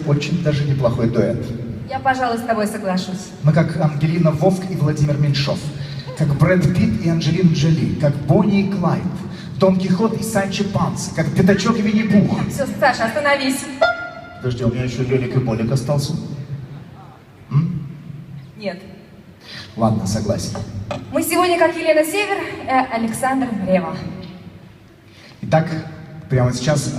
Очень даже неплохой дуэт. Я, пожалуй, с тобой соглашусь. Мы как Ангелина Вовк и Владимир Меньшов, как Брэд Питт и Анджелина Джоли, как Бонни и Клайд, Дон Кихот и Санчо Панса, как Пятачок и Винни-Пух. Все, Саша, остановись. Подожди, у меня еще Лелик и Болик остался. Нет. Ладно, согласен. Мы сегодня как Елена Север и Александр Рева. Итак, прямо сейчас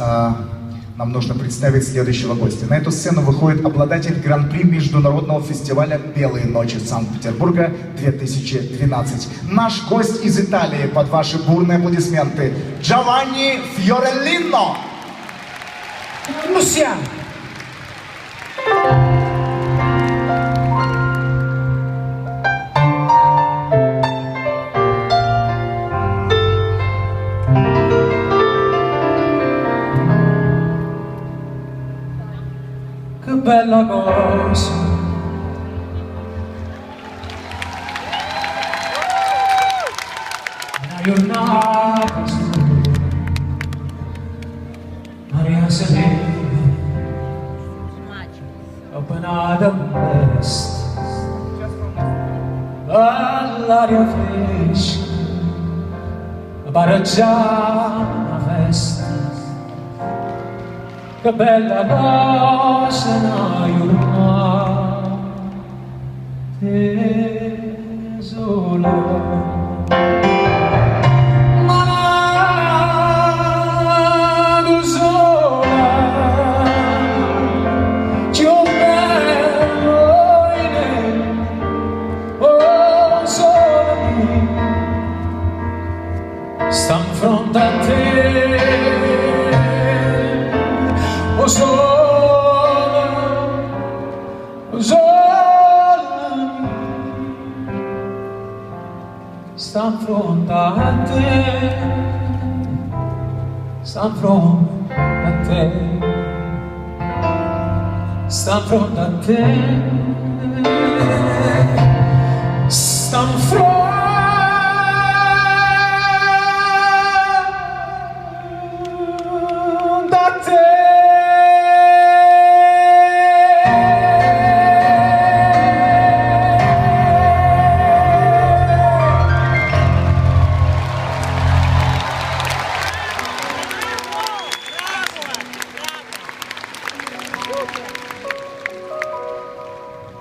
нам нужно представить следующего гостя. На эту сцену выходит обладатель Гран-при Международного фестиваля «Белые ночи» Санкт-Петербурга 2012. Наш гость из Италии, под ваши бурные аплодисменты, Джованни Фьореллино. Luciano. Che bella cosa. Una giornata Maria Serena Openata west all'aria fresca pareggiava una festa. Che bella cosa una giornata desolata. Sta in fronte a te, o sola, sta in fronte a te, sta in fronte a te, sta in fronte a te, sta in fronte.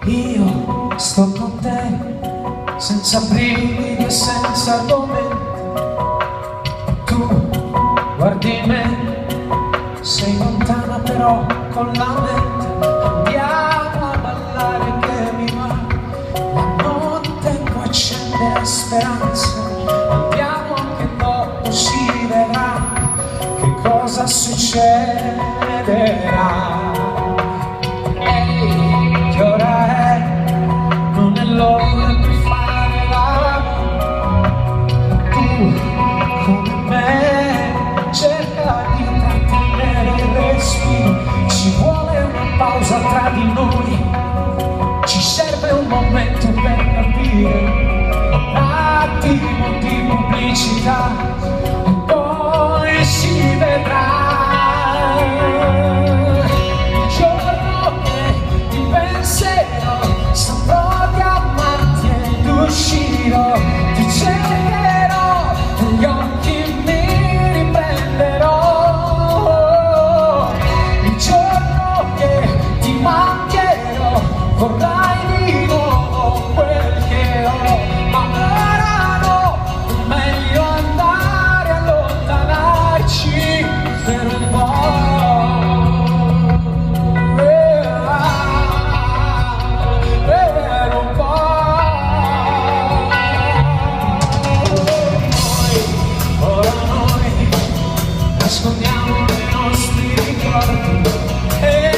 Io sto con te, senza brividi e senza argomenti. Tu guardi me, sei lontana però con la mente. Andiamo a ballare che mi va, ma non tempo accendere speranze. Andiamo che dopo si vedrà che cosa succederà. Che ora è, non è l'ora per fare l'amore. Tu, come me, cerca di trattenere il respiro. Ci vuole una pausa tra di noi, ci serve un momento per capire. Un attimo di pubblicità e poi si vedrà. Saprò di amarti ed uscirò, ti cercherò, negli occhi mi riprenderò. Il giorno che ti mancherò, vorrai di nuovo quel che ho, ma ora no, è meglio andare a allontanarci per un po'. Nascondiamo i nostri ricordi e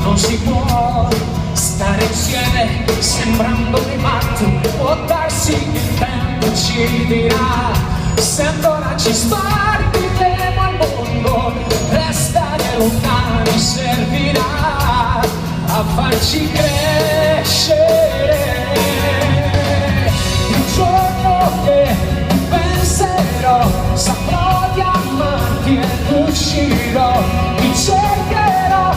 non si può stare insieme sembrando dei matti. Può darsi che il tempo ci dirà se ancora ci spartiremo al mondo. Restare lontani servirà a farci crescere. Il giorno che ti penserò saprò di amarti ed uscirò, ti cercherò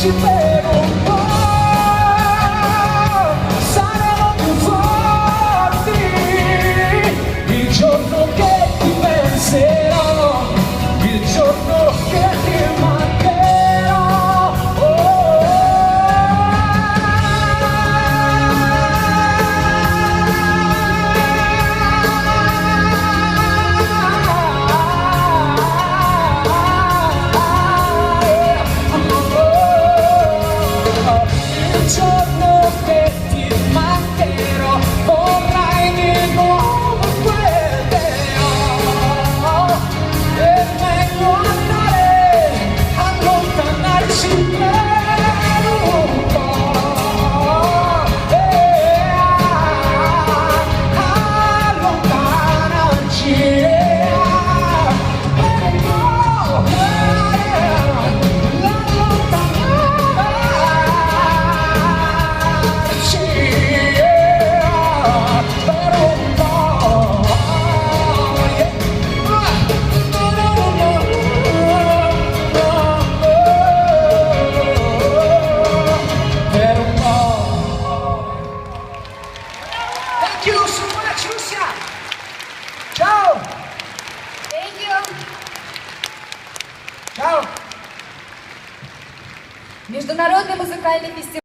allontanarci per un po', saremo più forti il giorno che ti penserò, il giorno che ti mancherò. Il giorno che ti mancherò, vorrai di nuovo quel che ho. È meglio andare, allontanarci per un po', allontanarci per un po', Thank you so much, Lucia. Ciao. Thank you. Ciao. Международный музыкальный фестиваль.